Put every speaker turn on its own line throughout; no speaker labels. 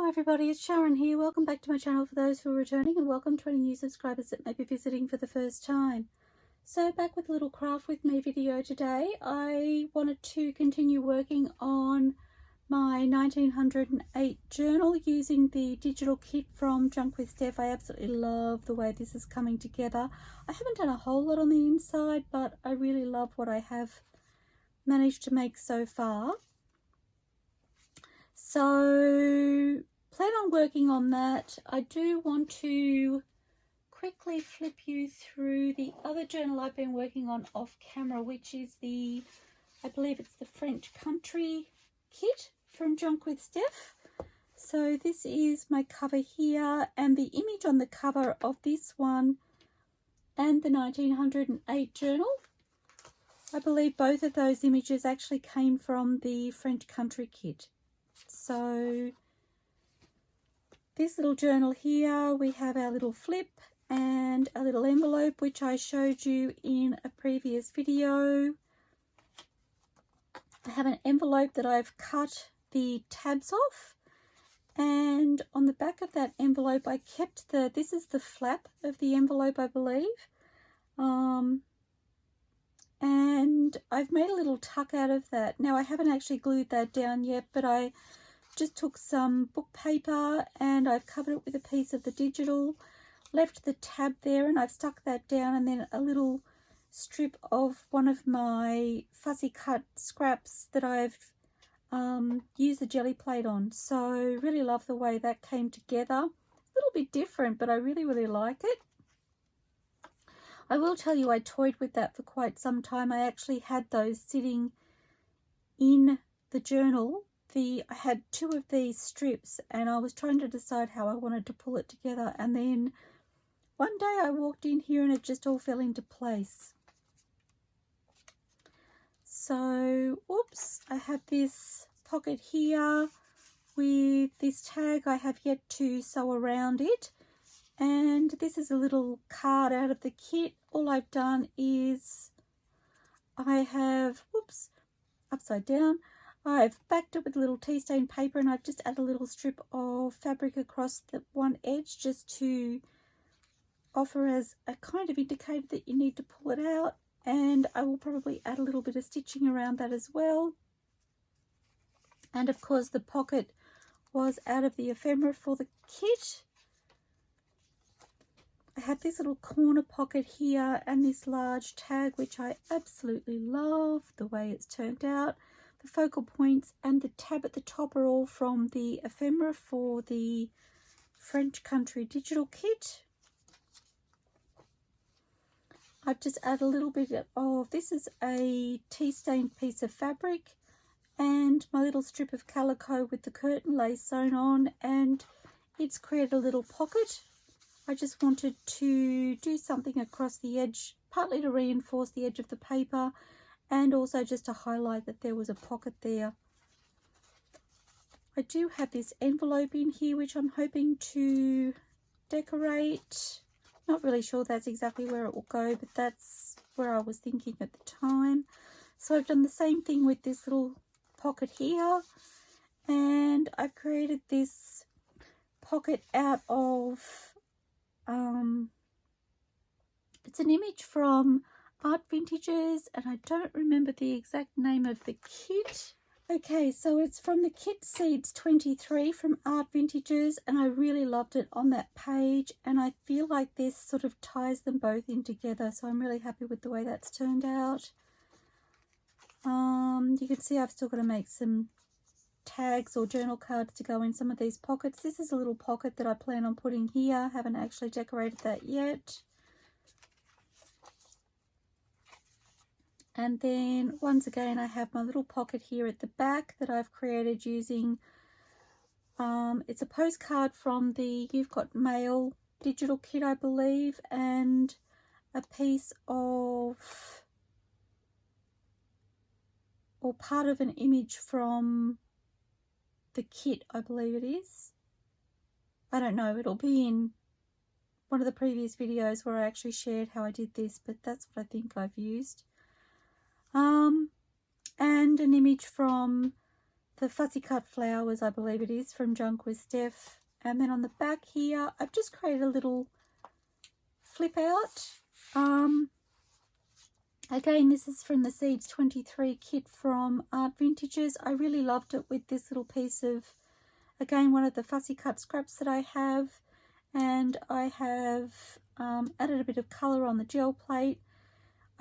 Hello everybody, it's Sharon here. Welcome back to my channel for those who are returning, and welcome to any new subscribers that may be visiting for the first time. So back with a little craft with me video today. I wanted to continue working on my 1908 journal using the digital kit from Junk with Steph. I absolutely love the way this is coming together. I haven't done a whole lot on the inside, but I really love what I have managed to make so far. So plan on working on that. I do want to quickly flip you through the other journal I've been working on off camera, which is I believe it's the French Country kit from Junk with Steph. So this is my cover here, and the image on the cover of this one and the 1908 journal, I believe both of those images actually came from the French Country kit. So this little journal here, we have our little flip and a little envelope, which I showed you in a previous video. I have an envelope that I've cut the tabs off, and on the back of that envelope I kept this is the flap of the envelope, I believe. And I've made a little tuck out of that. Now I haven't actually glued that down yet, but I just took some book paper and I've covered it with a piece of the digital, left the tab there, and I've stuck that down, and then a little strip of one of my fussy cut scraps that I've used the jelly plate on. So really love the way that came together. A little bit different, but I really like it. I will tell you, I toyed with that for quite some time. I actually had those sitting in the journal. I had two of these strips, and I was trying to decide how I wanted to pull it together, and then one day I walked in here and it just all fell into place. So, oops, I have this pocket here with this tag I have yet to sew around it. And this is a little card out of the kit. All I've done is I have, whoops, upside down, I've backed it with a little tea stain paper, and I've just added a little strip of fabric across the one edge just to offer as a kind of indicator that you need to pull it out. And I will probably add a little bit of stitching around that as well. And of course the pocket was out of the ephemera for the kit. I have this little corner pocket here and this large tag, which I absolutely love the way it's turned out. The focal points and the tab at the top are all from the ephemera for the French Country digital kit. I've just added a little bit of, this is a tea stained piece of fabric, and my little strip of calico with the curtain lace sewn on, and it's created a little pocket. I just wanted to do something across the edge, partly to reinforce the edge of the paper, and also just to highlight that there was a pocket there. I do have this envelope in here, which I'm hoping to decorate. Not really sure that's exactly where it will go, but that's where I was thinking at the time. So I've done the same thing with this little pocket here, and I've created this pocket out of it's an image from Art Vintages, and I don't remember the exact name of the kit. Okay, so it's from the kit Seeds 23 from Art Vintages, and I really loved it on that page, and I feel like this sort of ties them both in together, so I'm really happy with the way that's turned out. You can see I've still got to make some tags or journal cards to go in some of these pockets. This is a little pocket that I plan on putting here. Haven't actually decorated that yet. And then once again I have my little pocket here at the back that I've created using it's a postcard from the You've Got Mail digital kit, I believe, and a piece of, or part of an image from the kit, I believe it is. I don't know, it'll be in one of the previous videos where I actually shared how I did this, but that's what I think I've used. And an image from the Fussy Cut Flowers, I believe it is, from Junk with Steph. And then on the back here, I've just created a little flip out. Again, this is from the Seeds 23 kit from Art Vintages. I really loved it with this little piece of, again, one of the Fussy Cut scraps that I have. And I have added a bit of colour on the gel plate.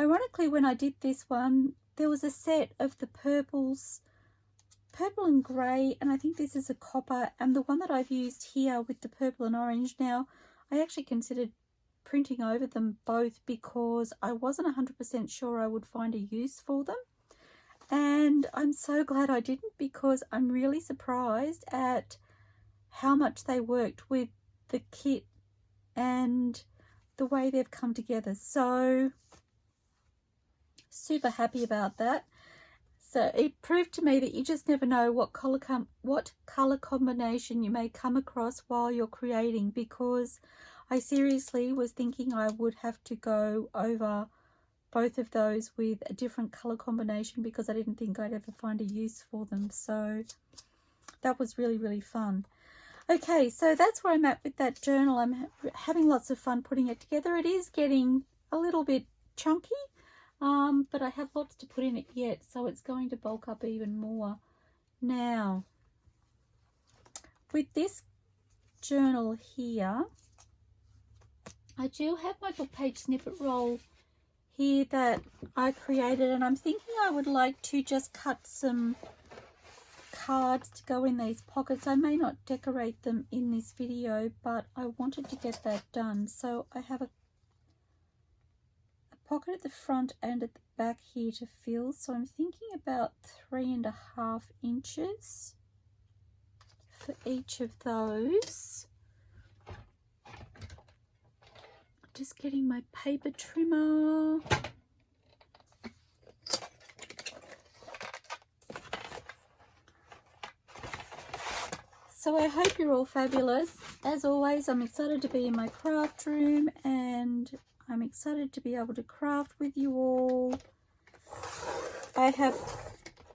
Ironically, when I did this one, there was a set of the purples, purple and grey, and I think this is a copper, and the one that I've used here with the purple and orange. Now, I actually considered printing over them both because I wasn't 100% sure I would find a use for them, and I'm so glad I didn't, because I'm really surprised at how much they worked with the kit and the way they've come together. So super happy about that. So it proved to me that you just never know what color combination you may come across while you're creating, because I seriously was thinking I would have to go over both of those with a different color combination because I didn't think I'd ever find a use for them. So that was really, really fun. Okay, so that's where I'm at with that journal. I'm having lots of fun putting it together. It is getting a little bit chunky, but I have lots to put in it yet, so it's going to bulk up even more. Now, with this journal here, I do have my book page snippet roll here that I created, and I'm thinking I would like to just cut some cards to go in these pockets. I may not decorate them in this video, but I wanted to get that done. So I have a pocket at the front and at the back here to fill. So I'm thinking about 3.5 inches for each of those. Just getting my paper trimmer. So I hope you're all fabulous. As always, I'm excited to be in my craft room, and I'm excited to be able to craft with you all. I have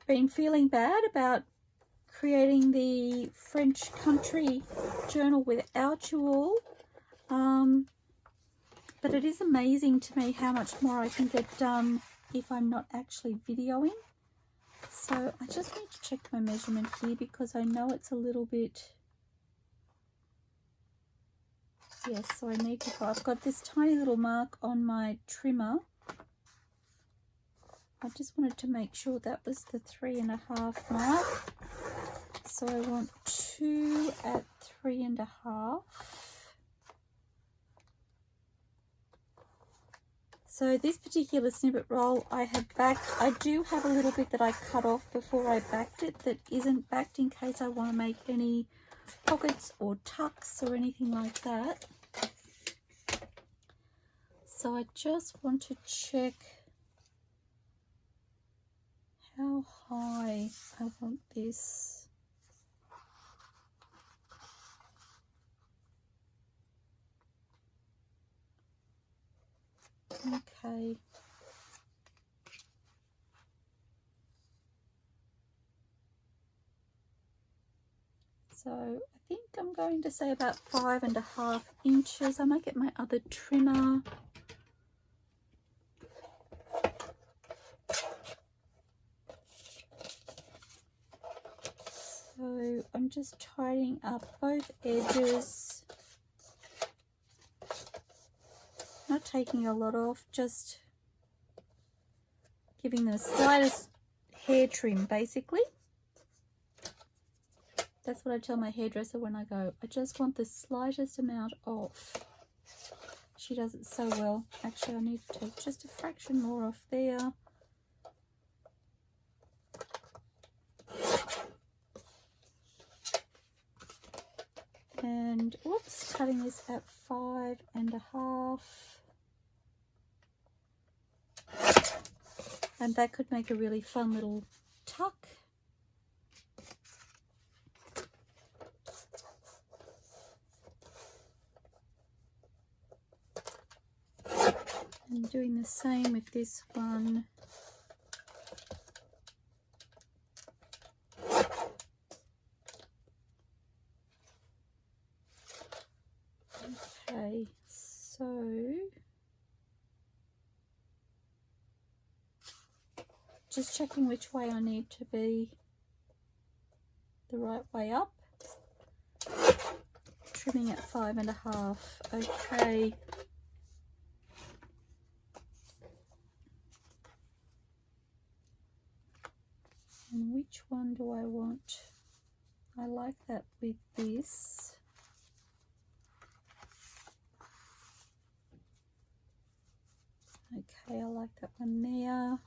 been feeling bad about creating the French country journal without you all. But it is amazing to me how much more I can get done if I'm not actually videoing. So I just need to check my measurement here because I know it's a little bit, yes, so I need to, I've got this tiny little mark on my trimmer. I just wanted to make sure that was the 3.5 mark. So I want 2 at 3.5. So this particular snippet roll I have backed. I do have a little bit that I cut off before I backed it that isn't backed in case I want to make any pockets or tucks or anything like that. So I just want to check how high I want this. Okay. So I think I'm going to say about 5.5 inches. I might get my other trimmer. So I'm just tidying up both edges. Not taking a lot off, just giving the slightest hair trim basically. That's what I tell my hairdresser when I go. I just want the slightest amount off. She does it so well. Actually, I need to take just a fraction more off there. And whoops, cutting this at 5.5. And that could make a really fun little tuck. And doing the same with this one. So just checking which way I need to be the right way up. Trimming at 5.5. Okay. And which one do I want? I like that with this. Okay, I like that one there.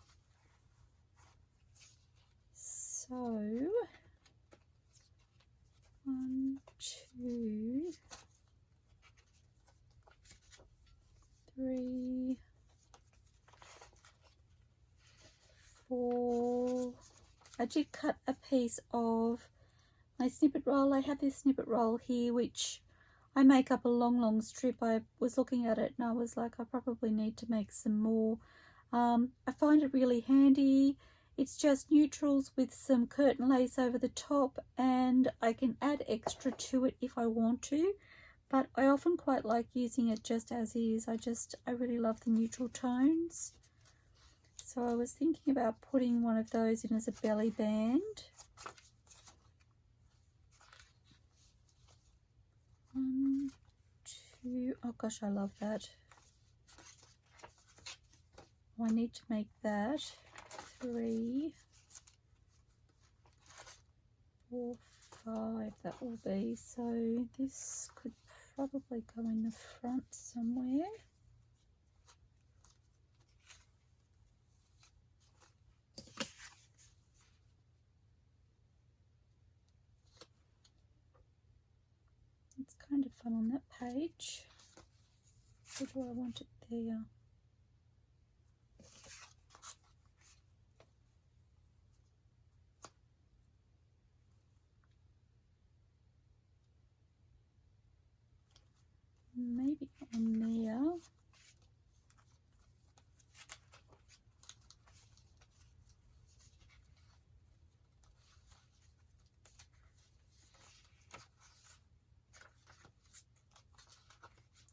So 1, 2, 3, 4. I did cut a piece of my snippet roll. I have this snippet roll here which I make up a long strip. I was looking at it and I was like, I probably need to make some more. I find it really handy. It's just neutrals with some curtain lace over the top, and I can add extra to it if I want to, but I often quite like using it just as is. I really love the neutral tones. So I was thinking about putting one of those in as a belly band. 1, 2, oh gosh, I love that. I need to make that 3, 4, 5, that will be. So this could probably go in the front somewhere. It's kind of fun on that page. Or do I want it there? Maybe on there.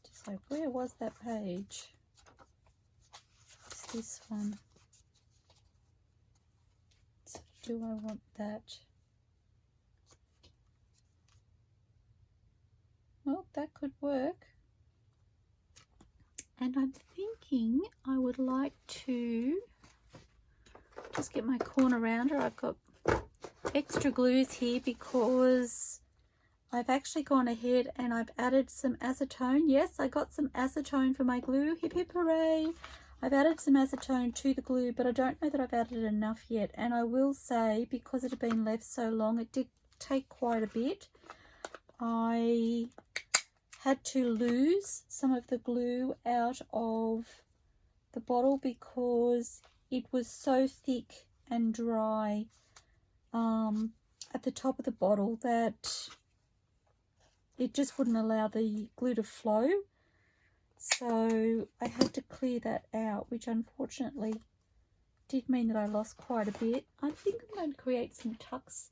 Just like, where was that page? It's this one. So do I want that? Well, that could work. And I'm thinking I would like to just get my corner rounder. I've got extra glues here because I've actually gone ahead and I've added some acetone. Yes, I got some acetone for my glue. Hip hip hooray! I've added some acetone to the glue, but I don't know that I've added enough yet. And I will say, because it had been left so long, it did take quite a bit. I had to lose some of the glue out of the bottle because it was so thick and dry at the top of the bottle that it just wouldn't allow the glue to flow. So I had to clear that out, which unfortunately did mean that I lost quite a bit. I think I'm going to create some tucks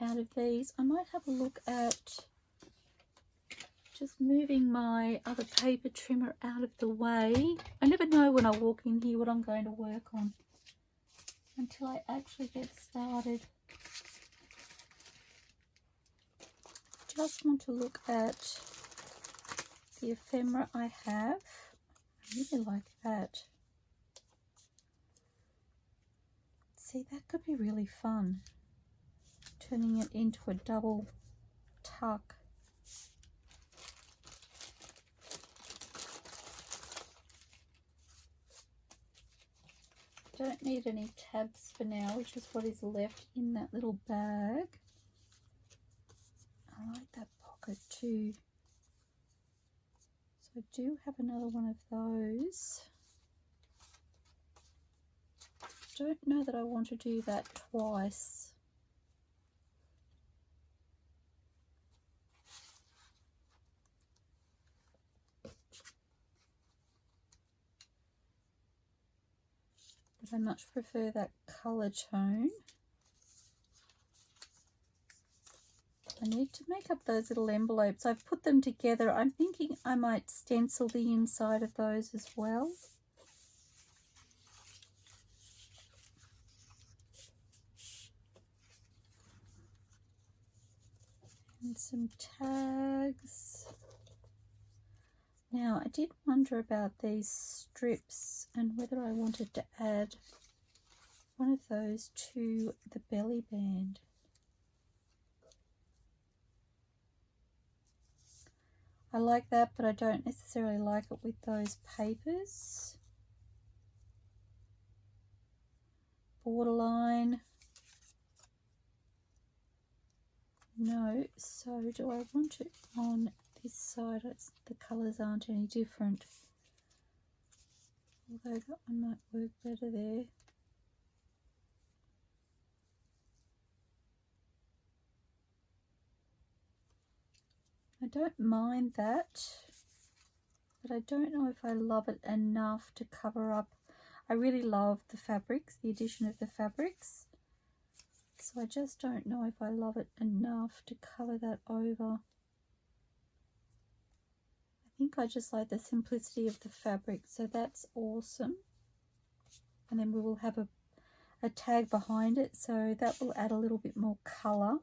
out of these. I might have a look at just moving my other paper trimmer out of the way. I never know when I walk in here what I'm going to work on until I actually get started. Just want to look at the ephemera I have. I really like that. See, that could be really fun. Turning it into a double tuck. Don't need any tabs for now, which is what is left in that little bag. I like that pocket too. So I do have another one of those. Don't know that I want to do that twice. But I much prefer that colour tone. I need to make up those little envelopes. I've put them together. I'm thinking I might stencil the inside of those as well. And some tags. Now, I did wonder about these strips and whether I wanted to add one of those to the belly band. I like that, but I don't necessarily like it with those papers. Borderline. No, so do I want it on this side? The colours aren't any different. Although that one might work better there. I don't mind that, but I don't know if I love it enough to cover up. I really love the fabrics, the addition of the fabrics. So I just don't know if I love it enough to cover that over. I think I just like the simplicity of the fabric, so that's awesome. And then we will have a tag behind it, so that will add a little bit more colour.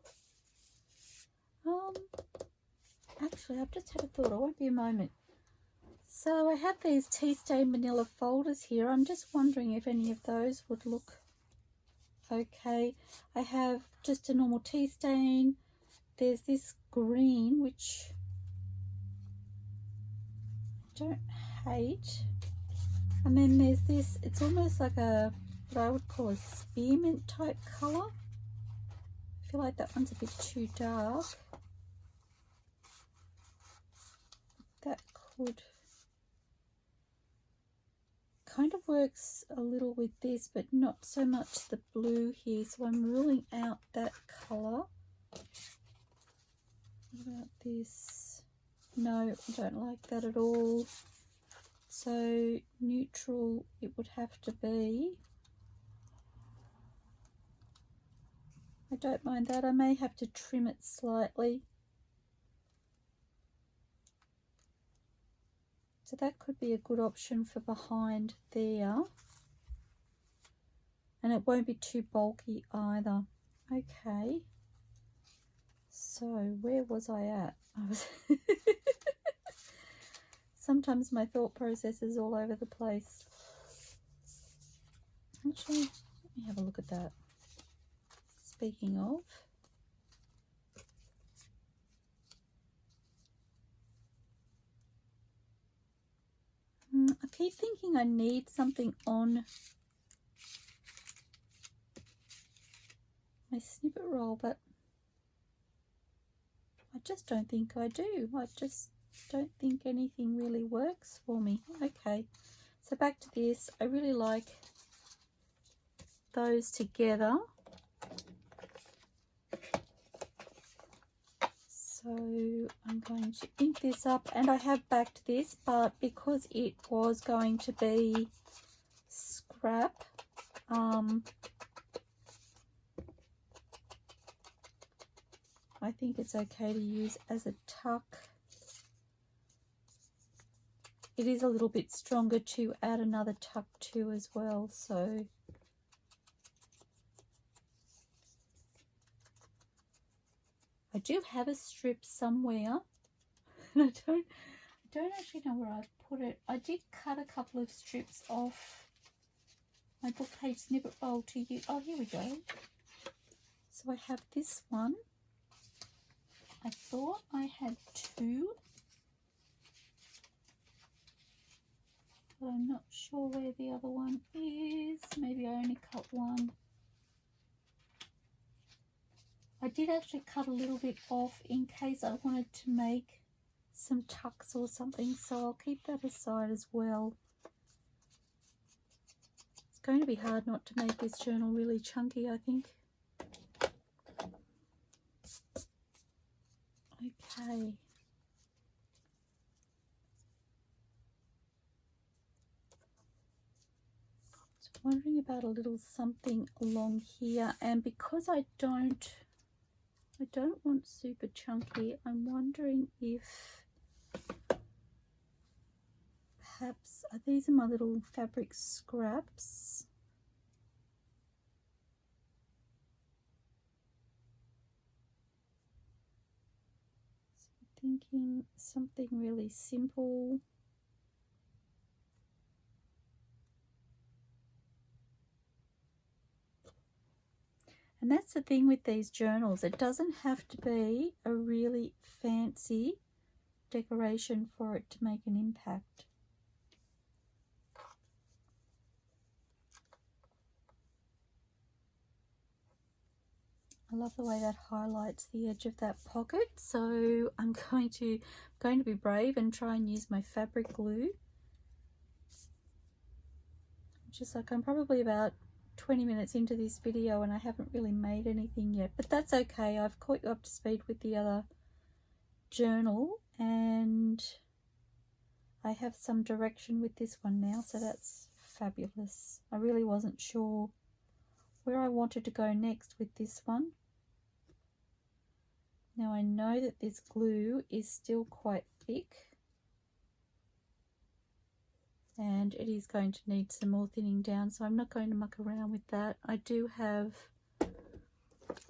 Actually, I've just had a thought. It won't be a moment. So I have these tea stain manila folders here. I'm just wondering if any of those would look okay. I have just a normal tea stain. There's this green, which I don't hate. And then there's this, it's almost like what I would call a spearmint type colour. I feel like that one's a bit too dark. That could kind of works a little with this, but not so much the blue here, so I'm ruling out that colour. What about this? No, I don't like that at all. So neutral it would have to be. I don't mind that. I may have to trim it slightly. So that could be a good option for behind there. And it won't be too bulky either. Okay. So where was I at? Sometimes my thought process is all over the place. Actually, let me have a look at that. Speaking of, I keep thinking I need something on my snippet roll, but I just don't think I do. I just don't think anything really works for me. Okay, so back to this. I really like those together. So I'm going to ink this up, and I have backed this, but because it was going to be scrap, I think it's okay to use as a tuck. It is a little bit stronger to add another tuck to as well, so I do have a strip somewhere, and I don't actually know where I put it. I did cut a couple of strips off my book page snippet roll to use. Oh, here we go. So I have this one. I thought I had two, but I'm not sure where the other one is. Maybe I only cut one. I did actually cut a little bit off in case I wanted to make some tucks or something, so I'll keep that aside as well. It's going to be hard not to make this journal really chunky, I think. Okay. So wondering about a little something along here, and because I don't I don't want super chunky. I'm wondering if perhaps, these are my little fabric scraps. So I'm thinking something really simple. And that's the thing with these journals. It doesn't have to be a really fancy decoration for it to make an impact. I love the way that highlights the edge of that pocket. So I'm going to be brave and try and use my fabric glue. Just like, I'm probably about 20 minutes into this video and I haven't really made anything yet, but that's okay. I've caught you up to speed with the other journal and I have some direction with this one now, so that's fabulous. I really wasn't sure where I wanted to go next with this one. Now I know that this glue is still quite thick and it is going to need some more thinning down, so I'm not going to muck around with that. I do have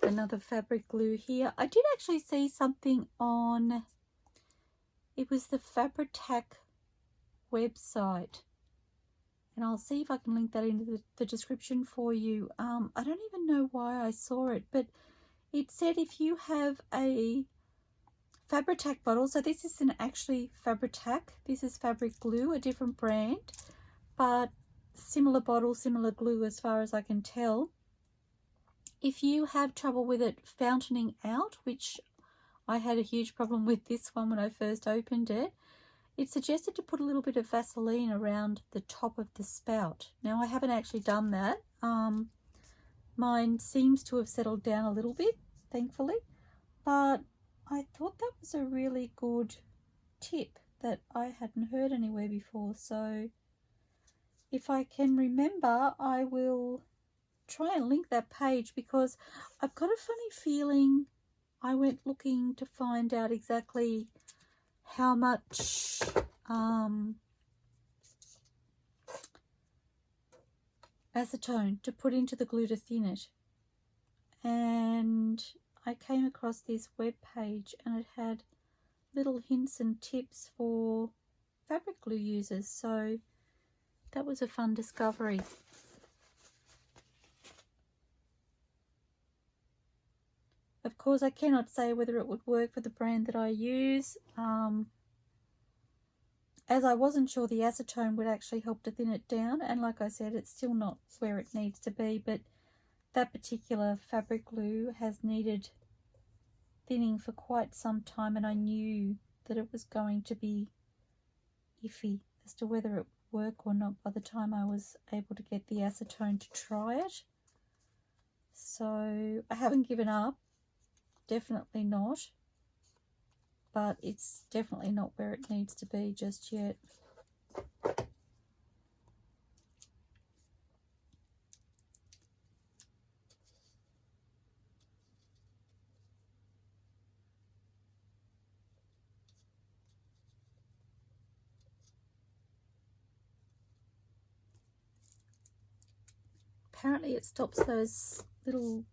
another fabric glue here. I did actually see something on, it was the Fabri-Tac website, and I'll see if I can link that into the description for you. I don't even know why I saw it, but it said if you have a Fabri-Tac bottle, so this isn't actually Fabri-Tac, this is fabric glue, a different brand, but similar bottle, similar glue as far as I can tell. If you have trouble with it fountaining out, which I had a huge problem with this one when I first opened it, it suggested to put a little bit of Vaseline around the top of the spout. Now I haven't actually done that. Mine seems to have settled down a little bit, thankfully, but I thought that was a really good tip that I hadn't heard anywhere before. So if I can remember, I will try and link that page, because I've got a funny feeling I went looking to find out exactly how much acetone to put into the glue to thin it, and I came across this web page and it had little hints and tips for fabric glue users, so that was a fun discovery. Of course, I cannot say whether it would work for the brand that I use, as I wasn't sure the acetone would actually help to thin it down, and like I said, it's still not where it needs to be, but that particular fabric glue has needed thinning for quite some time, and I knew that it was going to be iffy as to whether it would work or not by the time I was able to get the acetone to try it. So I haven't given up, definitely not, but it's definitely not where it needs to be just yet. Apparently it stops those little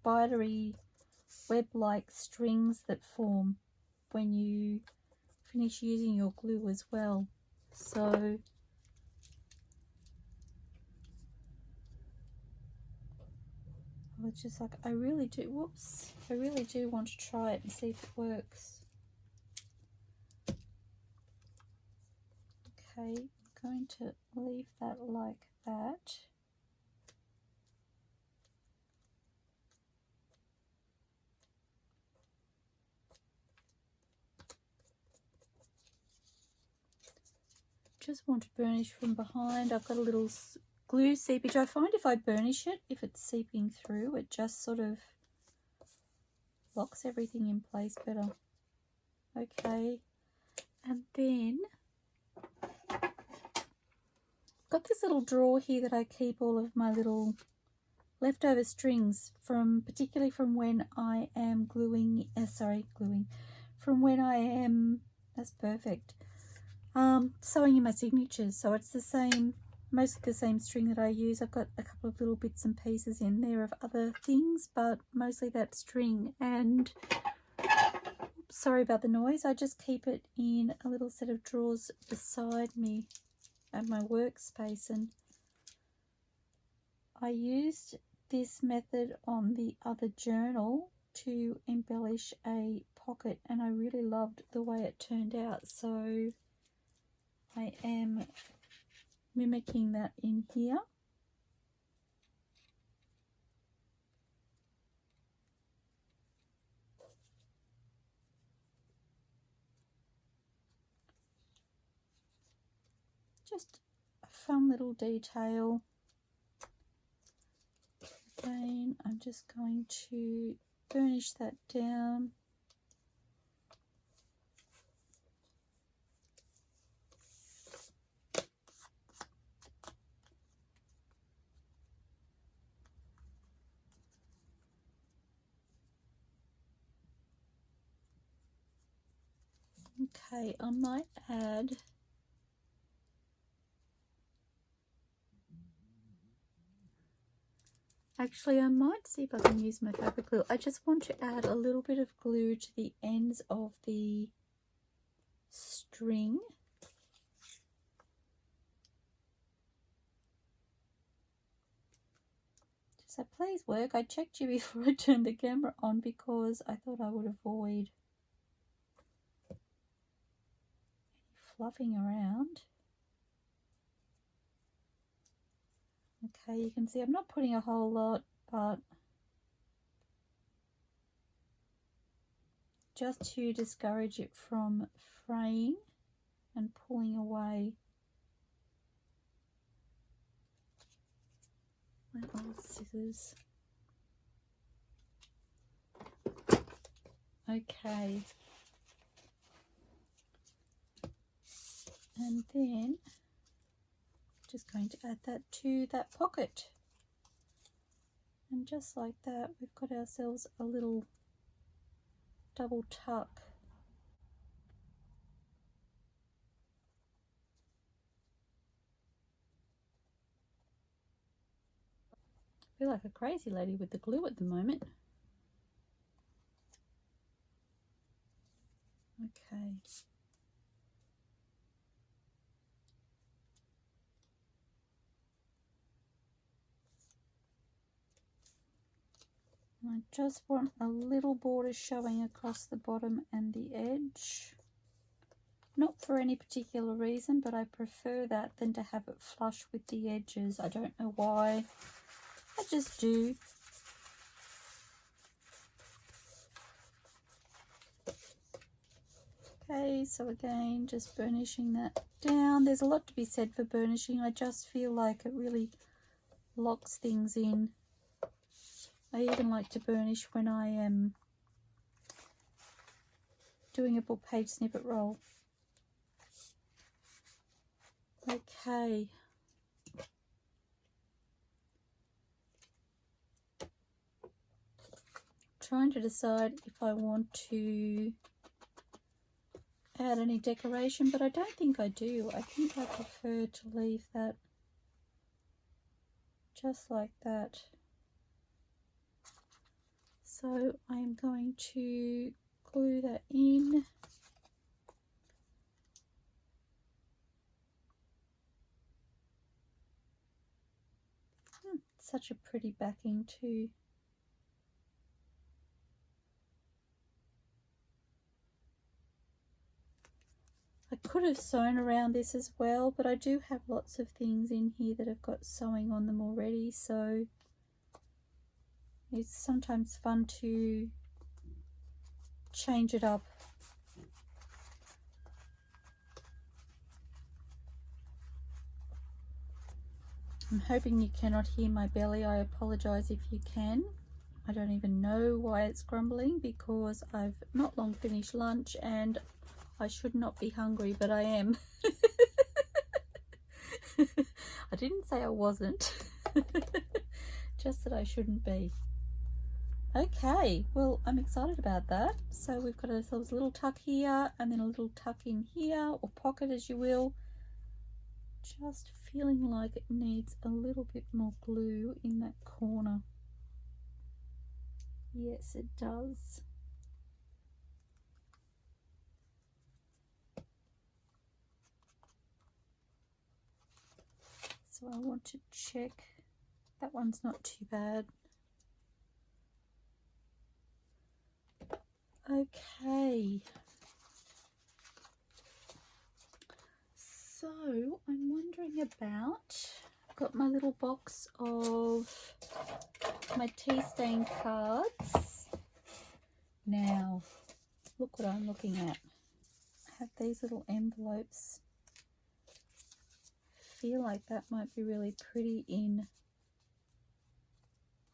spidery web-like strings that form when you finish using your glue as well. So I was just like, I really do want to try it and see if it works. Okay, I'm going to leave that like that. Just want to burnish from behind. I've got a little glue seepage. I find if I burnish it, if it's seeping through, it just sort of locks everything in place better. Okay, and then I've got this little drawer here that I keep all of my little leftover strings from, particularly from when I am gluing, from when I am, that's perfect, sewing in my signatures. So it's the same, mostly the same string that I use. I've got a couple of little bits and pieces in there of other things, but mostly that string. And sorry about the noise, I just keep it in a little set of drawers beside me at my workspace. And I used this method on the other journal to embellish a pocket, and I really loved the way it turned out, so I am mimicking that in here. Just a fun little detail. Again, I'm just going to burnish that down. Okay, I might add actually, I might see if I can use my fabric glue. I just want to add a little bit of glue to the ends of the string. So please work. I checked you before I turned the camera on because I thought I would avoid fluffing around. Okay, you can see I'm not putting a whole lot, but just to discourage it from fraying and pulling away. My old scissors. Okay. And then just going to add that to that pocket. And just like that, we've got ourselves a little double tuck. I feel like a crazy lady with the glue at the moment. Okay. I just want a little border showing across the bottom and the edge. Not for any particular reason, but I prefer that than to have it flush with the edges. I don't know why. I just do. Okay, so again, just burnishing that down. There's a lot to be said for burnishing. I just feel like it really locks things in. I even like to burnish when I am doing a book page snippet roll. Okay. Trying to decide if I want to add any decoration, but I don't think I do. I think I prefer to leave that just like that. So I'm going to glue that in. Such a pretty backing too. I could have sewn around this as well, but I do have lots of things in here that have got sewing on them already, so it's sometimes fun to change it up. I'm hoping you cannot hear my belly. I apologize if you can. I don't even know why it's grumbling because I've not long finished lunch and I should not be hungry, but I am. I didn't say I wasn't. just that I shouldn't be. Okay, well, I'm excited about that. So we've got ourselves a little tuck here and then a little tuck in here, or pocket as you will. Just feeling like it needs a little bit more glue in that corner. Yes, it does. So I want to check. That one's not too bad. Okay. So I'm wondering about, I've got my little box of my tea stain cards. Now, look what I'm looking at. I have these little envelopes. Feel like that might be really pretty in.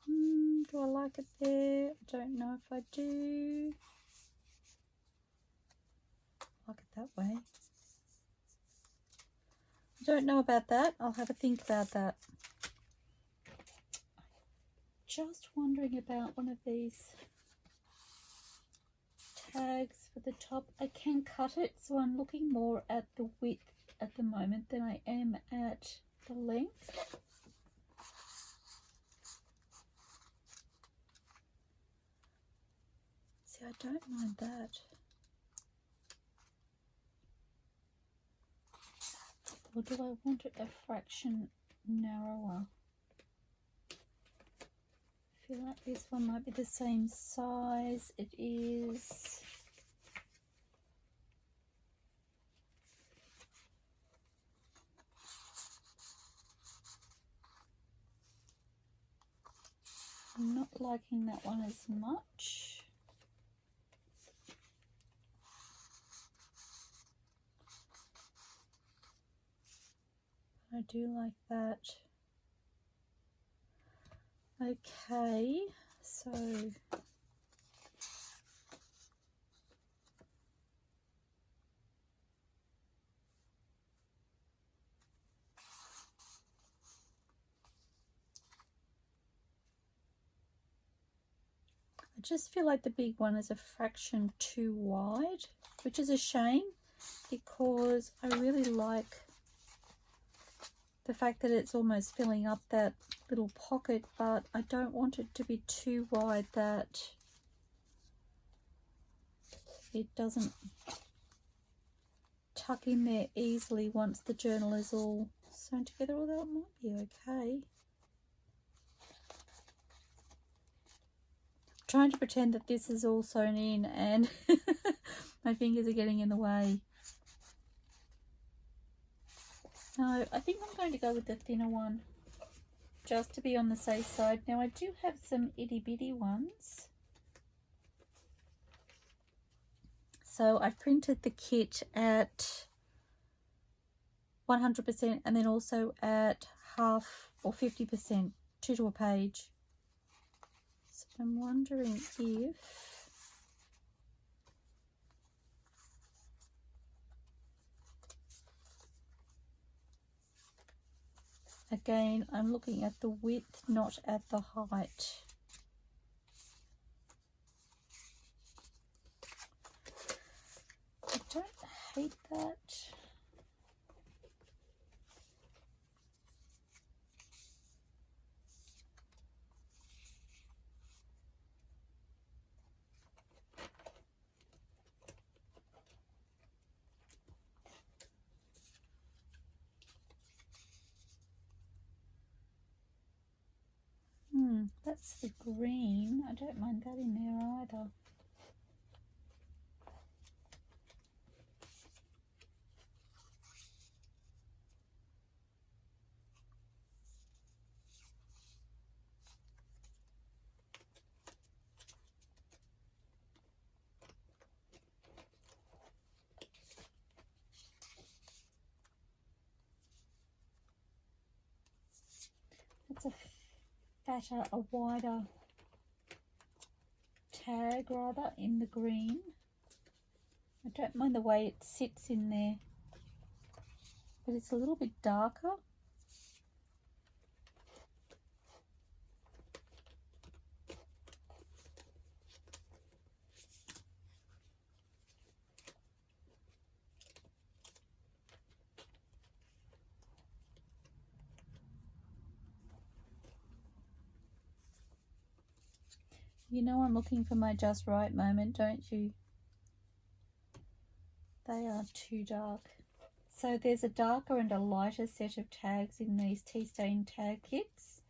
Do I like it there? I don't know if I do. I like it that way. I don't know about that. I'll have a think about that. Just wondering about one of these tags for the top. I can cut it, so I'm looking more at the width at the moment than I am at the length. See, I don't mind that. Or do I want it a fraction narrower? I feel like this one might be the same size. It is. I'm not liking that one as much. I do like that. Okay, so I just feel like the big one is a fraction too wide, which is a shame because I really like the fact that it's almost filling up that little pocket, but I don't want it to be too wide that it doesn't tuck in there easily once the journal is all sewn together, although it might be okay. Trying to pretend that this is all sewn in and my fingers are getting in the way. No, I think I'm going to go with the thinner one just to be on the safe side. Now I do have some itty bitty ones. So I've printed the kit at 100% and then also at half or 50%, 2 to a page. So I'm wondering if again, I'm looking at the width, not at the height. I don't hate that. That's the green. I don't mind that in there either. That's a fatter, a wider tag rather in the green. I don't mind the way it sits in there, but it's a little bit darker. You know I'm looking for my just right moment, don't you? They are too dark. So there's a darker and a lighter set of tags in these tea stain tag kits.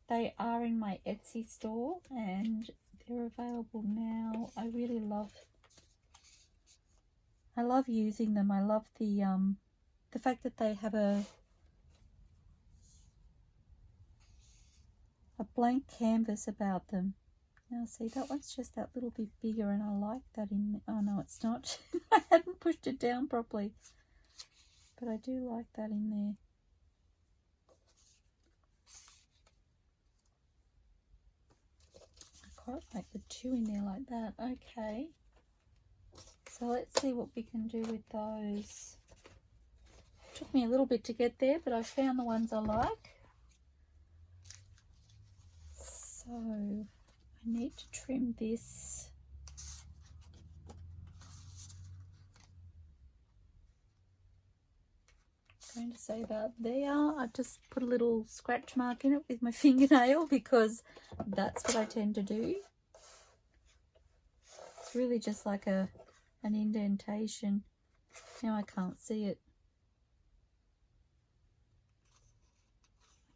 They are in my Etsy store and they're available now. I really love using them. I love the fact that they have a blank canvas about them. Now see, that one's just that little bit bigger and I like that in, oh no it's not. I hadn't pushed it down properly. But I do like that in there. I quite like the two in there like that. Okay. So let's see what we can do with those. Took me a little bit to get there, but I found the ones I like. So I need to trim this. I'm going to say about there. I just put a little scratch mark in it with my fingernail because that's what I tend to do. It's really just like an indentation. Now I can't see it.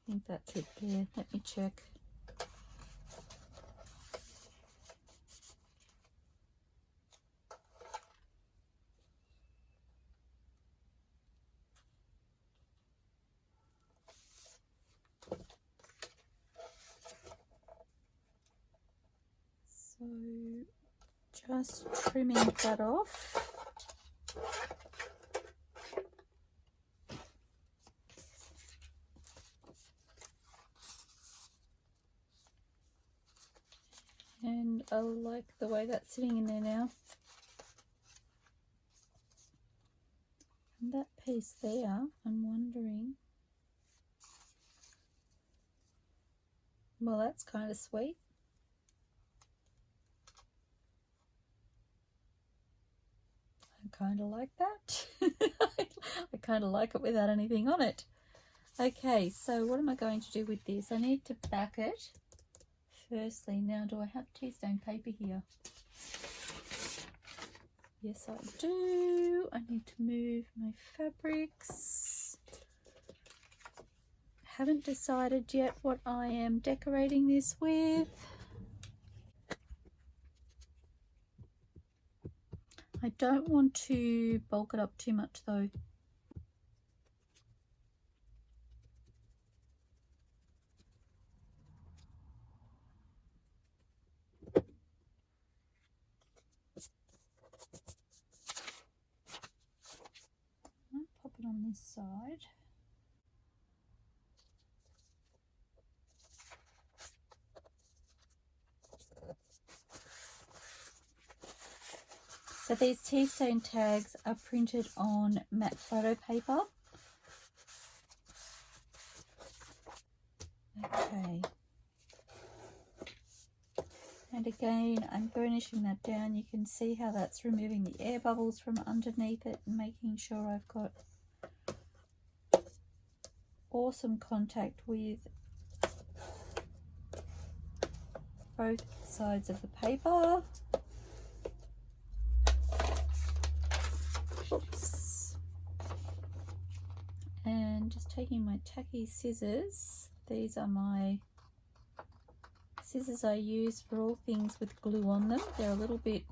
I think that's it there. Let me check. So just trimming that off. And I like the way that's sitting in there now. And that piece there, I'm wondering, well, that's kind of sweet. I kind of like that. I kind of like it without anything on it. Okay, so what am I going to do with this? I need to back it. Firstly, now do I have tea stain paper here? Yes, I do. I need to move my fabrics. Haven't decided yet what I am decorating this with. I don't want to bulk it up too much though. I'll pop it on this side. So these tea stain tags are printed on matte photo paper. Okay. And again, I'm burnishing that down. You can see how that's removing the air bubbles from underneath it and making sure I've got awesome contact with both sides of the paper. Oops. And just taking my tacky scissors. These are my scissors I use for all things with glue on them. They're a little bit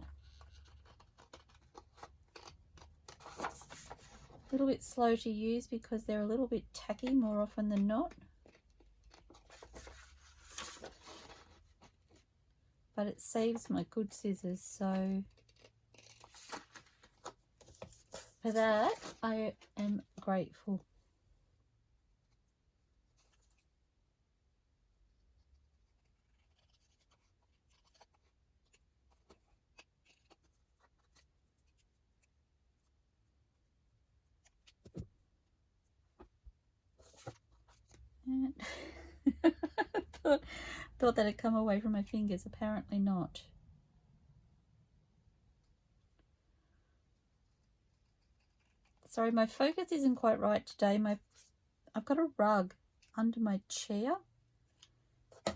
slow to use because they're a little bit tacky more often than not. But it saves my good scissors, so for that I am grateful. And thought that had come away from my fingers, apparently not. Sorry, my focus isn't quite right today. I've got a rug under my chair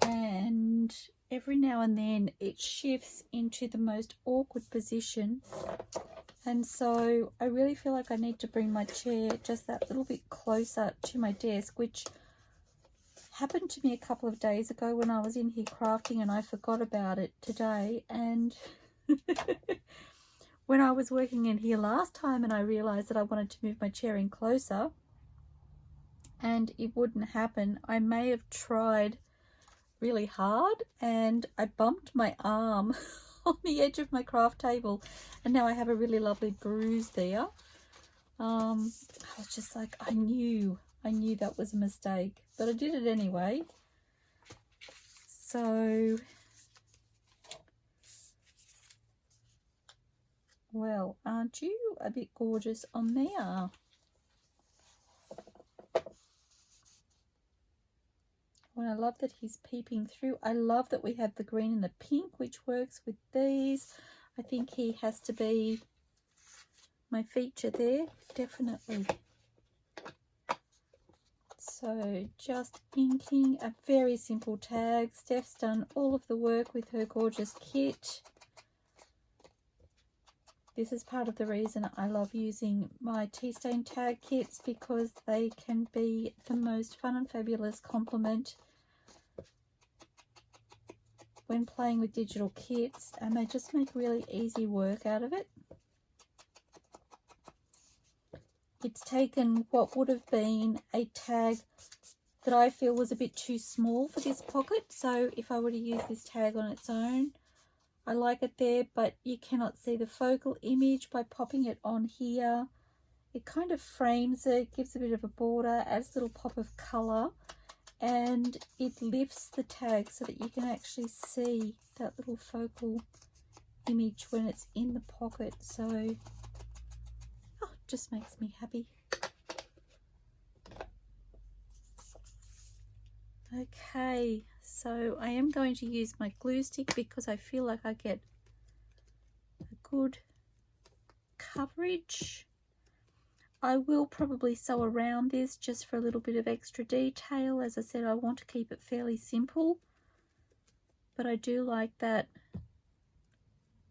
and every now and then it shifts into the most awkward position, and so I really feel like I need to bring my chair just that little bit closer to my desk, which happened to me a couple of days ago when I was in here crafting, and I forgot about it today. And when I was working in here last time and I realized that I wanted to move my chair in closer and it wouldn't happen, I may have tried really hard and I bumped my arm on the edge of my craft table, and now I have a really lovely bruise there. I was just like, I knew that was a mistake, but I did it anyway. So, well, aren't you a bit gorgeous on there? Well, I love that he's peeping through. I love that we have the green and the pink, which works with these. I think he has to be my feature there, definitely. So just inking a very simple tag. Steph's done all of the work with her gorgeous kit. This is part of the reason I love using my tea stain tag kits, because they can be the most fun and fabulous complement when playing with digital kits, and they just make really easy work out of it. It's taken what would have been a tag that I feel was a bit too small for this pocket, so if I were to use this tag on its own, I like it there, but you cannot see the focal image by popping it on here. It kind of frames it, gives a bit of a border, adds a little pop of colour, and it lifts the tag so that you can actually see that little focal image when it's in the pocket. So, oh, it just makes me happy. Okay, so I am going to use my glue stick because I feel like I get a good coverage. I will probably sew around this just for a little bit of extra detail. As I said, I want to keep it fairly simple, but I do like that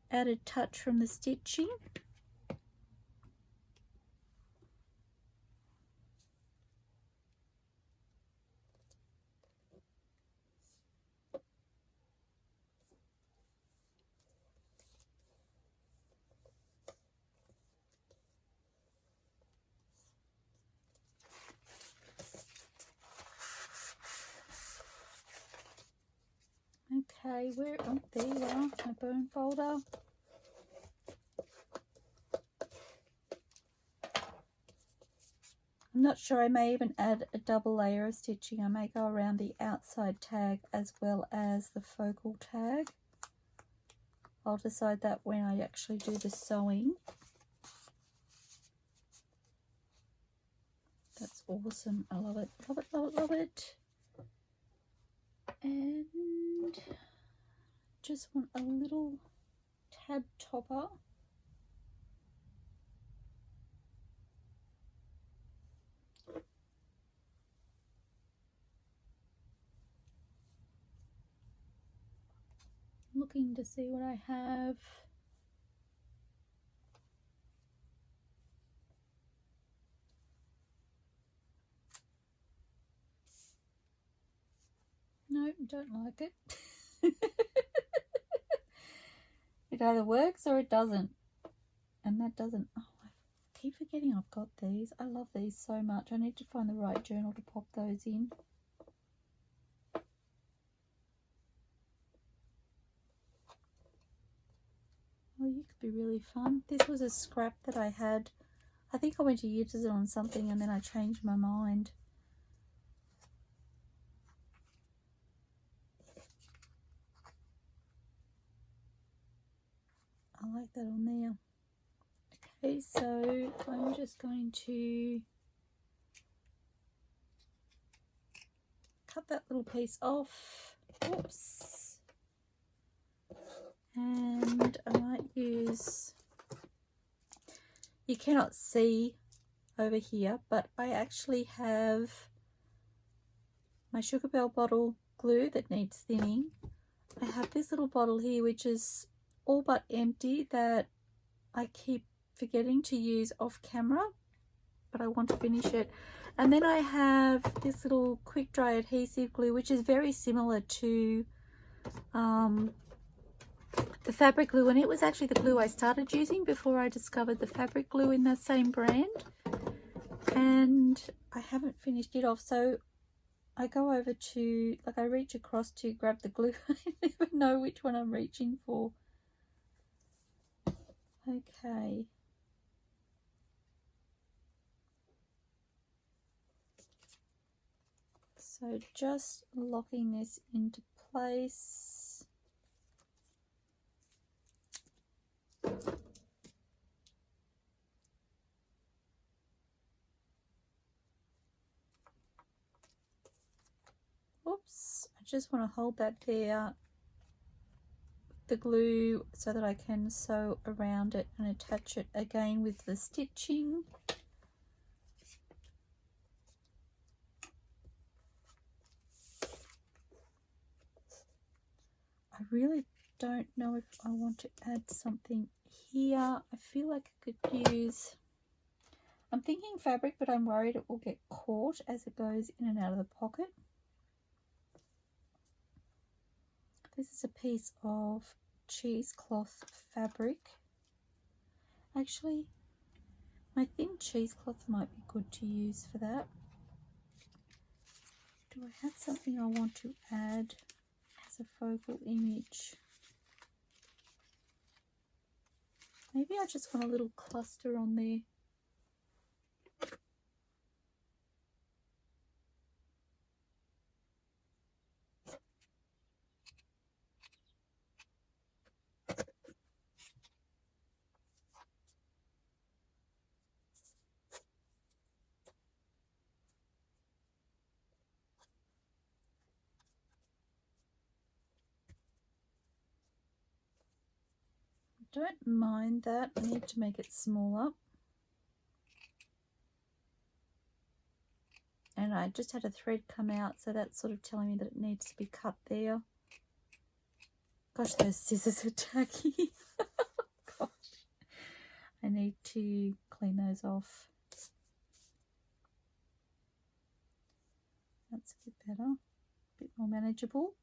added touch from the stitching. Okay, where, oh, there you are, my bone folder. I'm not sure, I may even add a double layer of stitching. I may go around the outside tag as well as the focal tag. I'll decide that when I actually do the sewing. That's awesome. I love it, love it, love it, love it. And just want a little tab topper. Looking to see what I have. No, don't like it. It either works or it doesn't. And that doesn't. Oh, I keep forgetting I've got these. I love these so much. I need to find the right journal to pop those in. Oh, you could be really fun. This was a scrap that I had. I think I went to use it on something and then I changed my mind. I like that on there. Okay, so I'm just going to cut that little piece off. Oops. And I might use, you cannot see over here, but I actually have my Sugar Belle bottle glue that needs thinning. I have this little bottle here which is all but empty that I keep forgetting to use off camera, but I want to finish it. And then I have this little quick dry adhesive glue which is very similar to the fabric glue, and it was actually the glue I started using before I discovered the fabric glue in the same brand, and I haven't finished it off, so I go over to, like, I reach across to grab the glue. I never know which one I'm reaching for. Okay. So just locking this into place. Oops, I just want to hold that there, the glue, so that I can sew around it and attach it again with the stitching. I really don't know if I want to add something here. I feel like I could use, I'm thinking fabric, but I'm worried it will get caught as it goes in and out of the pocket. This is a piece of cheesecloth fabric. Actually, my thin cheesecloth might be good to use for that. Do I have something I want to add as a focal image? Maybe I just want a little cluster on there. Don't mind that. I need to make it smaller. And I just had a thread come out, so that's sort of telling me that it needs to be cut there. Gosh, those scissors are tacky. Gosh, I need to clean those off. That's a bit better, a bit more manageable.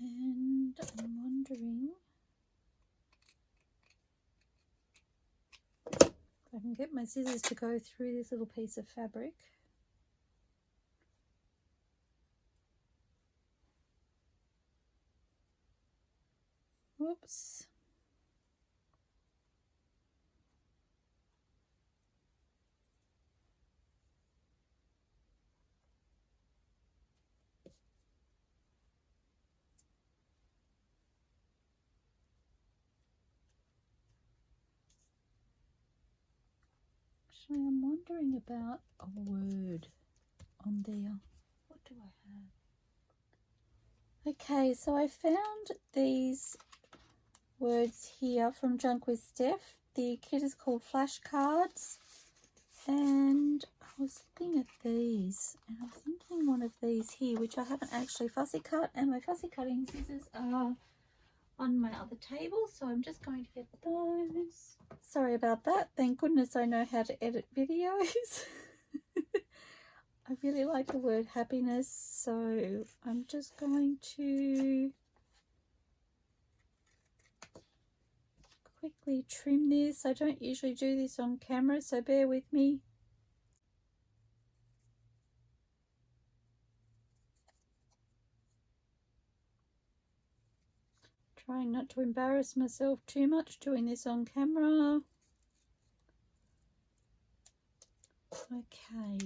And I'm wondering if I can get my scissors to go through this little piece of fabric. Whoops. Actually, I'm wondering about a word on there. What do I have? Okay, so I found these words here from Junk with Steph. The kit is called Flashcards, and I was looking at these, and I'm thinking one of these here, which I haven't actually fussy cut, and my fussy cutting scissors are on my other table, so I'm just going to get those. Sorry about that. Thank goodness I know how to edit videos. I really like the word happiness, so I'm just going to quickly trim this. I don't usually do this on camera, so bear with me. Trying not to embarrass myself too much doing this on camera. Okay.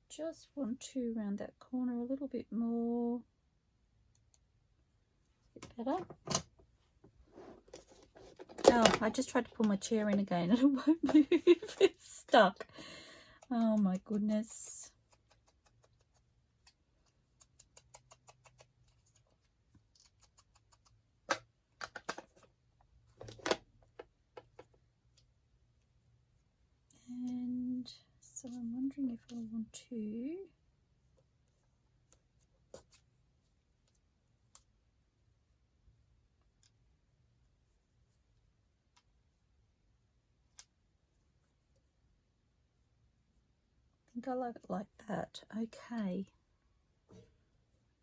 Just want to round that corner a little bit more. A bit better. Oh, I just tried to pull my chair in again and it won't move. It's stuck. Oh my goodness. And so I'm wondering if I want to I like it like that. Okay.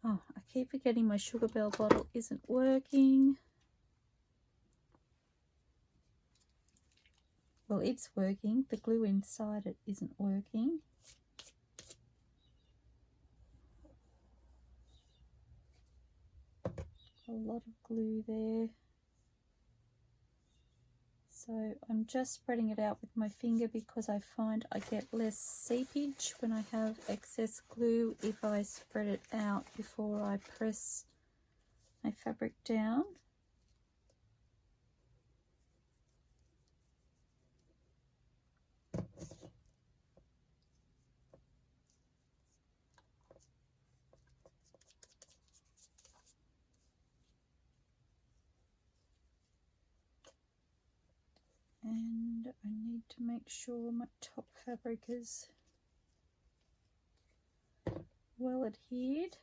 Oh, I keep forgetting my Sugar Bell bottle isn't working. Well, it's working. The glue inside it isn't working. A lot of glue there. So I'm just spreading it out with my finger because I find I get less seepage when I have excess glue if I spread it out before I press my fabric down. And I need to make sure my top fabric is well adhered.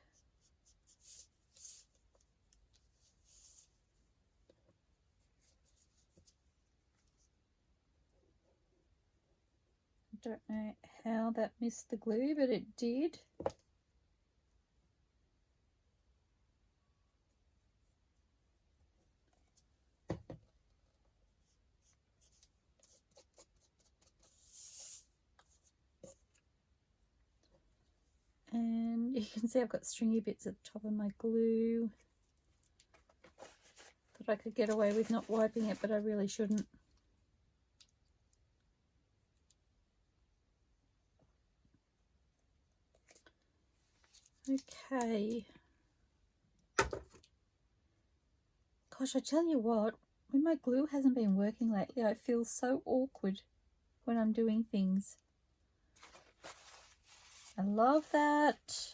I don't know how that missed the glue, but it did. And you can see I've got stringy bits at the top of my glue. Thought I could get away with not wiping it, but I really shouldn't. Okay. Gosh, I tell you what, when my glue hasn't been working lately, I feel so awkward when I'm doing things. I love that.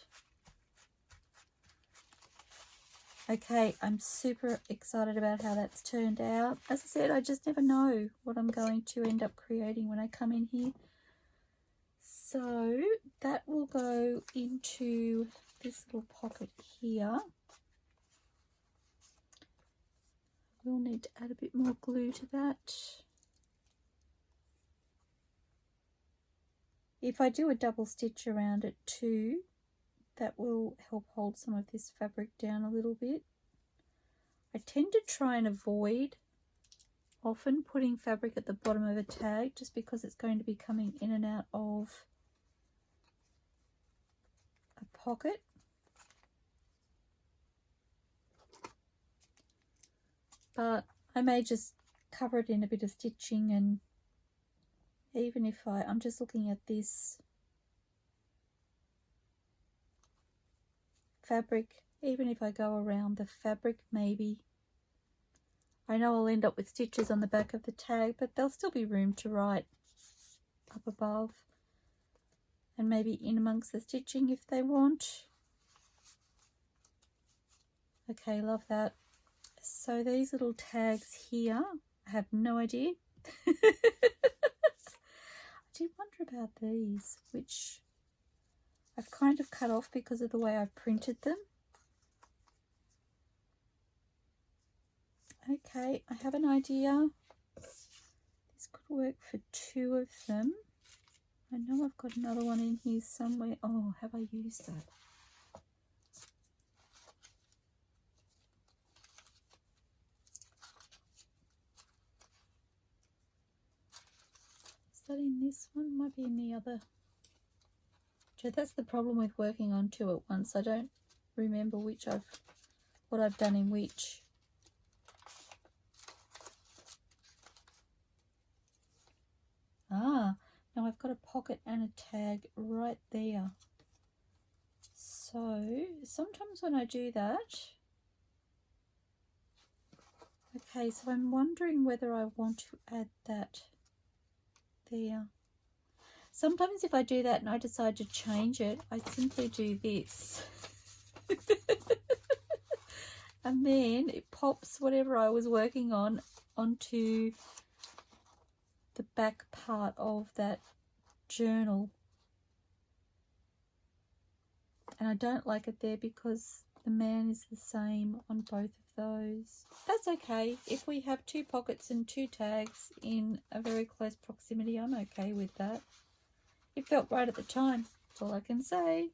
Okay, I'm super excited about how that's turned out. As I said, I just never know what I'm going to end up creating when I come in here. So that will go into this little pocket here. We'll need to add a bit more glue to that. If I do a double stitch around it too, that will help hold some of this fabric down a little bit. I tend to try and avoid often putting fabric at the bottom of a tag just because it's going to be coming in and out of a pocket. But I may just cover it in a bit of stitching, and even if I'm just looking at this fabric, even if I go around the fabric, maybe I know I'll end up with stitches on the back of the tag, but there'll still be room to write up above and maybe in amongst the stitching if they want. Okay, love that. So these little tags here, I have no idea. I did wonder about these, which I've kind of cut off because of the way I printed them. Okay, I have an idea. This could work for 2 of them. I know I've got another one in here somewhere. Oh, have I used that? Is that in this one? Might be in the other. So that's the problem with working on 2 at once. I don't remember what I've done in which. Ah, now I've got a pocket and a tag right there. So sometimes when I do that, okay, so I'm wondering whether I want to add that there. Sometimes if I do that and I decide to change it, I simply do this. And then it pops whatever I was working on onto the back part of that journal. And I don't like it there because the man is the same on both of those. That's okay. If we have 2 pockets and 2 tags in a very close proximity, I'm okay with that. It felt right at the time. That's all I can say.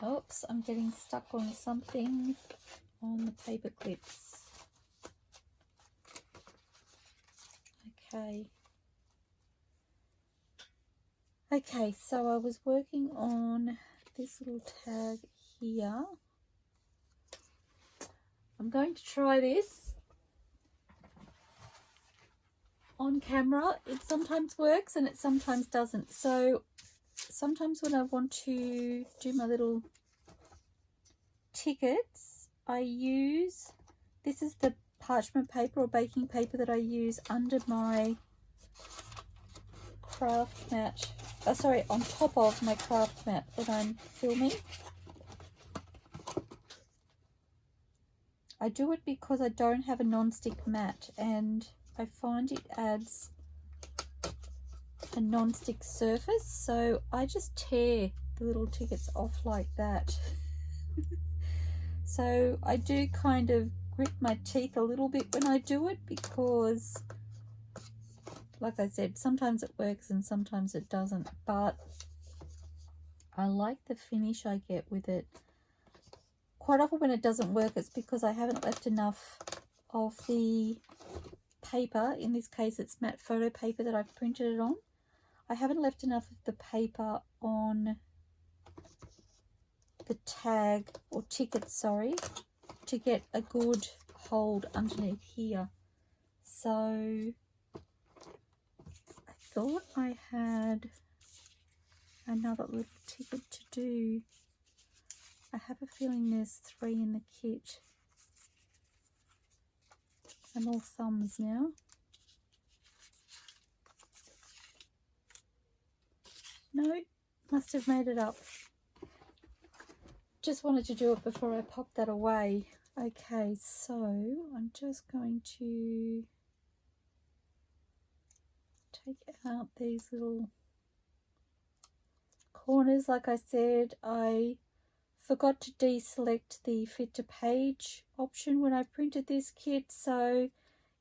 Oops, I'm getting stuck on something on the paper clips. Okay. Okay, so I was working on this little tag here. I'm going to try this on camera. It sometimes works and it sometimes doesn't. So sometimes when I want to do my little tickets, I use, this is the parchment paper or baking paper that I use under my craft mat. Oh, sorry, on top of my craft mat that I'm filming. I do it because I don't have a non-stick mat and I find it adds a non-stick surface, so I just tear the little tickets off like that. So I do kind of grit my teeth a little bit when I do it because, like I said, sometimes it works and sometimes it doesn't, but I like the finish I get with it. Quite often when it doesn't work, it's because I haven't left enough of the paper. In this case, it's matte photo paper that I've printed it on. I haven't left enough of the paper on the tag or ticket, sorry, to get a good hold underneath here. So I thought I had another little ticket to do. I have a feeling there's 3 in the kit. I'm all thumbs now. No, must have made it up. Just wanted to do it before I pop that away. Okay, so I'm just going to take out these little corners. Like I said, I forgot to deselect the fit to page option when I printed this kit, so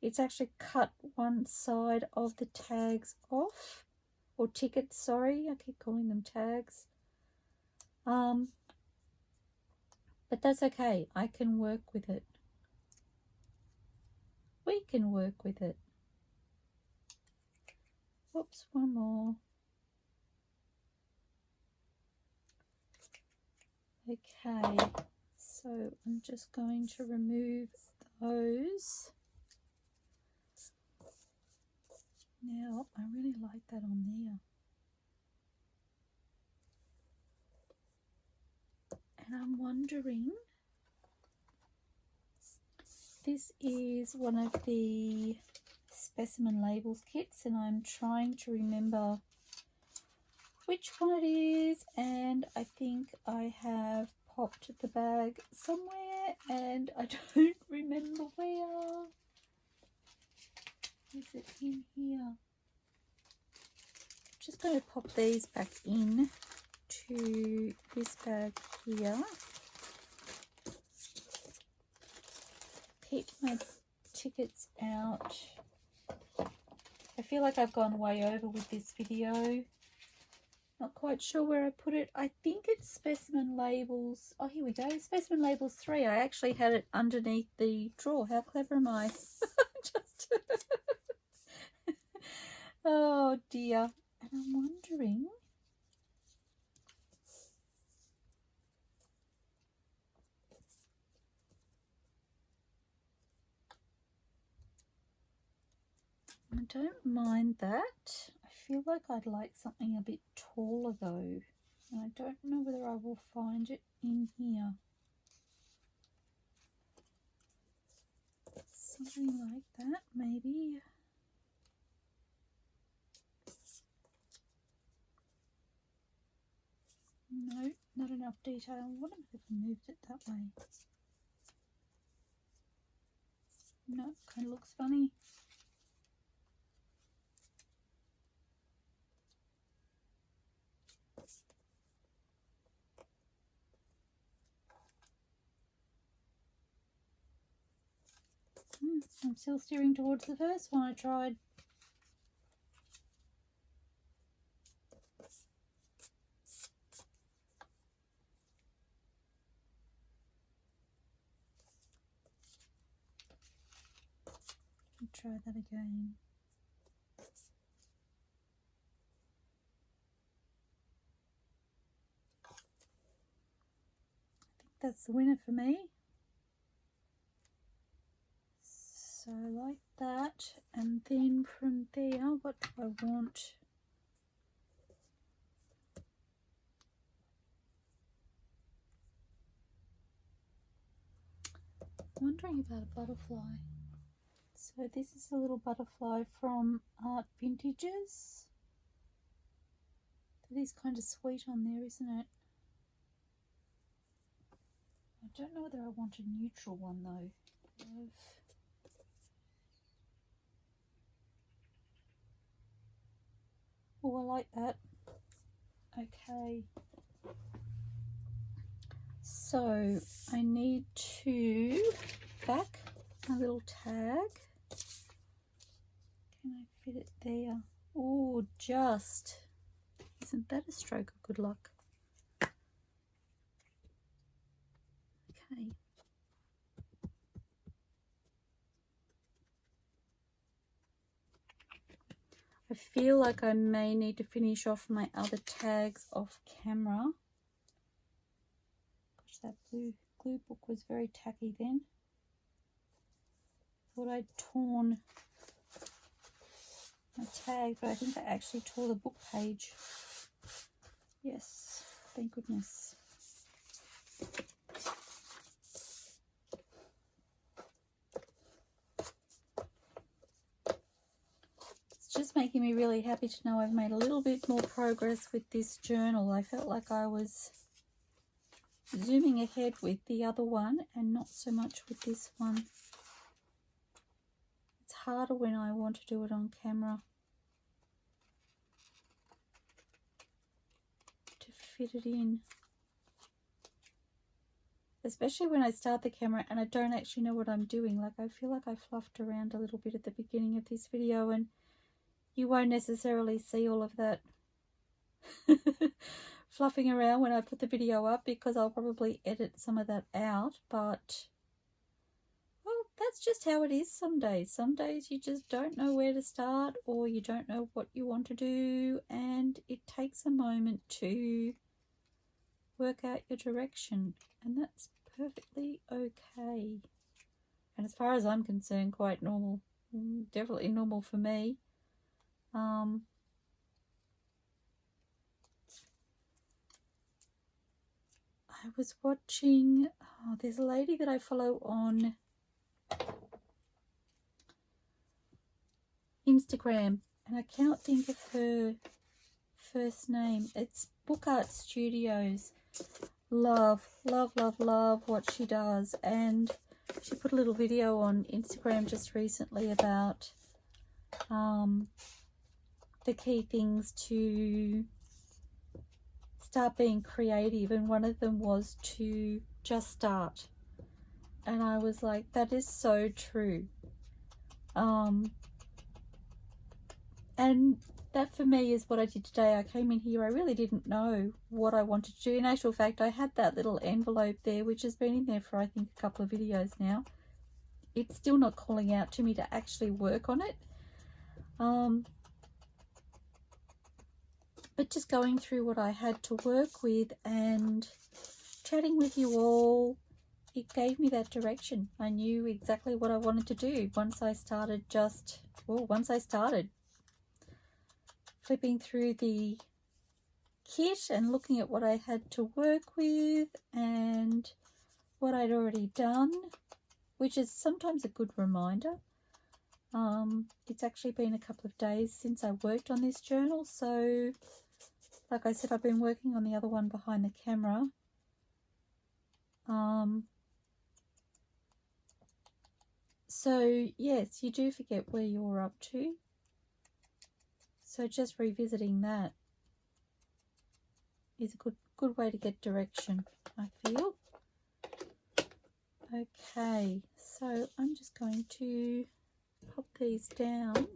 it's actually cut one side of the tags off, or tickets, sorry, I keep calling them tags. But that's okay, I can work with it. We can work with it. Oops, one more. Okay, so I'm just going to remove those. Now, I really like that on there. And I'm wondering, this is one of the specimen labels kits and I'm trying to remember which one it is, and I think I have popped the bag somewhere and I don't remember where. Is it in here? Just going to pop these back in to this bag here. Keep my tickets out. I feel like I've gone way over with this video. Not quite sure where I put it. I think it's Specimen Labels. Oh, here we go. Specimen Labels 3. I actually had it underneath the drawer. How clever am I? Just oh dear. And I'm wondering, I don't mind that. I feel like I'd like something a bit taller though. And I don't know whether I will find it in here. Something like that, maybe. No, not enough detail. What if I moved it that way? No, kind of looks funny. I'm still steering towards the first one I tried. I'll try that again. I think that's the winner for me. So like that, and then from there, what do I want? I'm wondering about a butterfly. So this is a little butterfly from Art Vintages. That is kind of sweet on there, isn't it? I don't know whether I want a neutral one though. Oh, I like that. Okay. So I need to back my little tag. Can I fit it there? Oh, just. Isn't that a stroke of good luck? Okay. I feel like I may need to finish off my other tags off camera. Gosh, that blue glue book was very tacky then. Thought I'd torn my tag, but I think I actually tore the book page. Yes, thank goodness. It's just making me really happy to know I've made a little bit more progress with this journal. I felt like I was zooming ahead with the other one and not so much with this one. It's harder when I want to do it on camera to fit it in. Especially when I start the camera and I don't actually know what I'm doing. Like, I feel like I fluffed around a little bit at the beginning of this video, and you won't necessarily see all of that fluffing around when I put the video up, because I'll probably edit some of that out. But, well, that's just how it is some days. Some days you just don't know where to start, or you don't know what you want to do, and it takes a moment to work out your direction, and that's perfectly okay. And as far as I'm concerned, quite normal. Definitely normal for me. I was watching, there's a lady that I follow on Instagram, and I cannot think of her first name. It's Book Art Studios. Love what she does, and she put a little video on Instagram just recently about the key things to start being creative, and one of them was to just start. And I was like, that is so true. And that for me is what I did today. I came in here, I really didn't know what I wanted to do. In actual fact, I had that little envelope there, which has been in there for I think a couple of videos now. It's still not calling out to me to actually work on it. But just going through what I had to work with and chatting with you all, it gave me that direction. I knew exactly what I wanted to do once I started flipping through the kit and looking at what I had to work with and what I'd already done, which is sometimes a good reminder. It's actually been a couple of days since I worked on this journal, so like I said, I've been working on the other one behind the camera. So yes, you do forget where you're up to. So just revisiting that is a good way to get direction, I feel. Okay, so I'm just going to pop these down.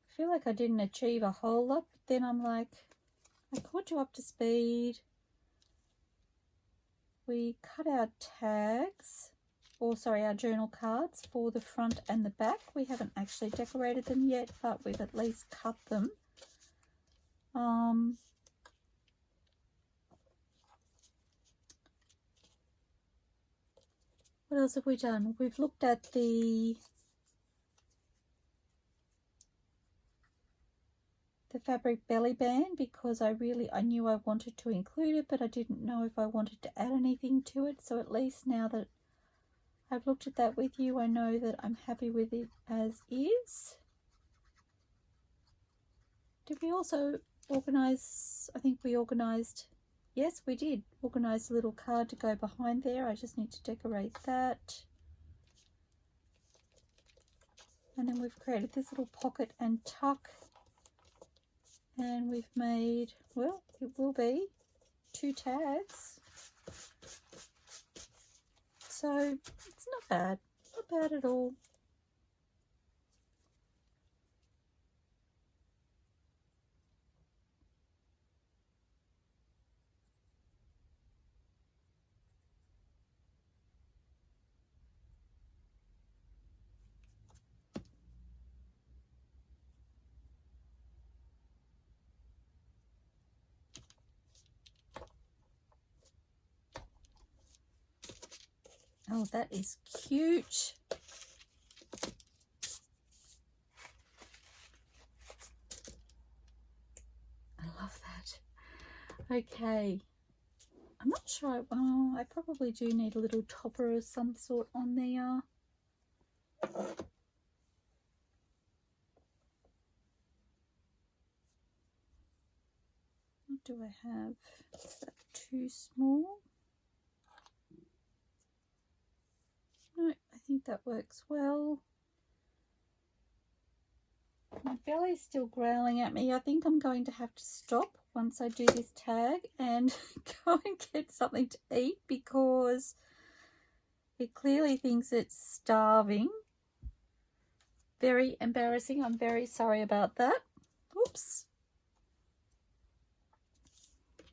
I feel like I didn't achieve a whole lot, but then I'm like, I caught you up to speed. We cut our tags, or sorry, our journal cards for the front and the back. We haven't actually decorated them yet, but we've at least cut them. What else have we done? We've looked at the fabric belly band because I knew I wanted to include it, but I didn't know if I wanted to add anything to it. So at least now that I've looked at that with you, I know that I'm happy with it as is. Did we also organize? I think we organized, yes we did organize a little card to go behind there. I just need to decorate that. And then we've created this little pocket and tuck, and we've made, well, it will be 2 tags, so it's not bad at all. Oh, that is cute. I love that. Okay. I'm not sure. Oh, I probably do need a little topper of some sort on there. What do I have? Is that too small? No, I think that works well. My belly's still growling at me. I think I'm going to have to stop once I do this tag and go and get something to eat because it clearly thinks it's starving. Very embarrassing. I'm very sorry about that. Oops.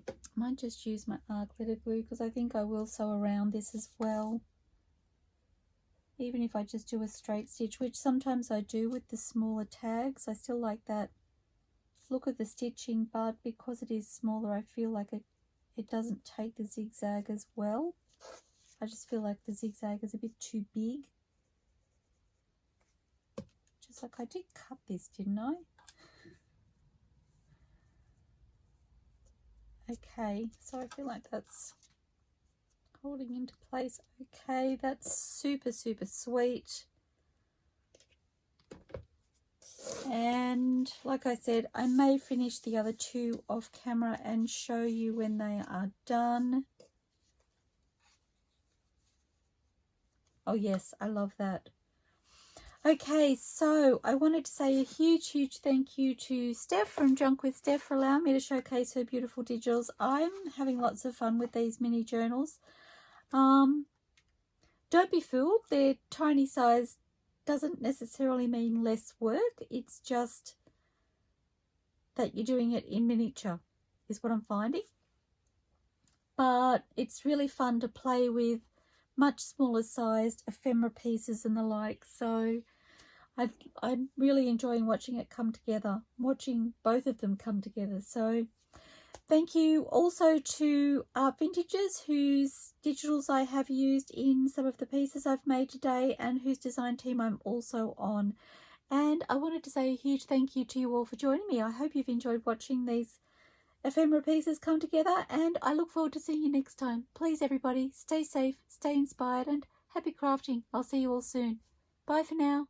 I might just use my arc glitter glue because I think I will sew around this as well. Even if I just do a straight stitch, which sometimes I do with the smaller tags. I still like that look of the stitching, but because it is smaller, I feel like it doesn't take the zigzag as well. I just feel like the zigzag is a bit too big. Just like I did cut this, didn't I? Okay, so I feel like that's holding into place. Okay, that's super sweet. And like I said, I may finish the other 2 off camera and show you when they are done. Oh yes, I love that. Okay, so I wanted to say a huge thank you to Steph from Junk with Steph for allowing me to showcase her beautiful digitals. I'm having lots of fun with these mini journals. Don't be fooled, their tiny size doesn't necessarily mean less work. It's just that you're doing it in miniature is what I'm finding. But it's really fun to play with much smaller sized ephemera pieces and the like. So I'm really enjoying watching it come together, watching both of them come together. So thank you also to Vintages, whose digitals I have used in some of the pieces I've made today and whose design team I'm also on. And I wanted to say a huge thank you to you all for joining me. I hope you've enjoyed watching these ephemera pieces come together, and I look forward to seeing you next time. Please, everybody, stay safe, stay inspired, and happy crafting. I'll see you all soon. Bye for now.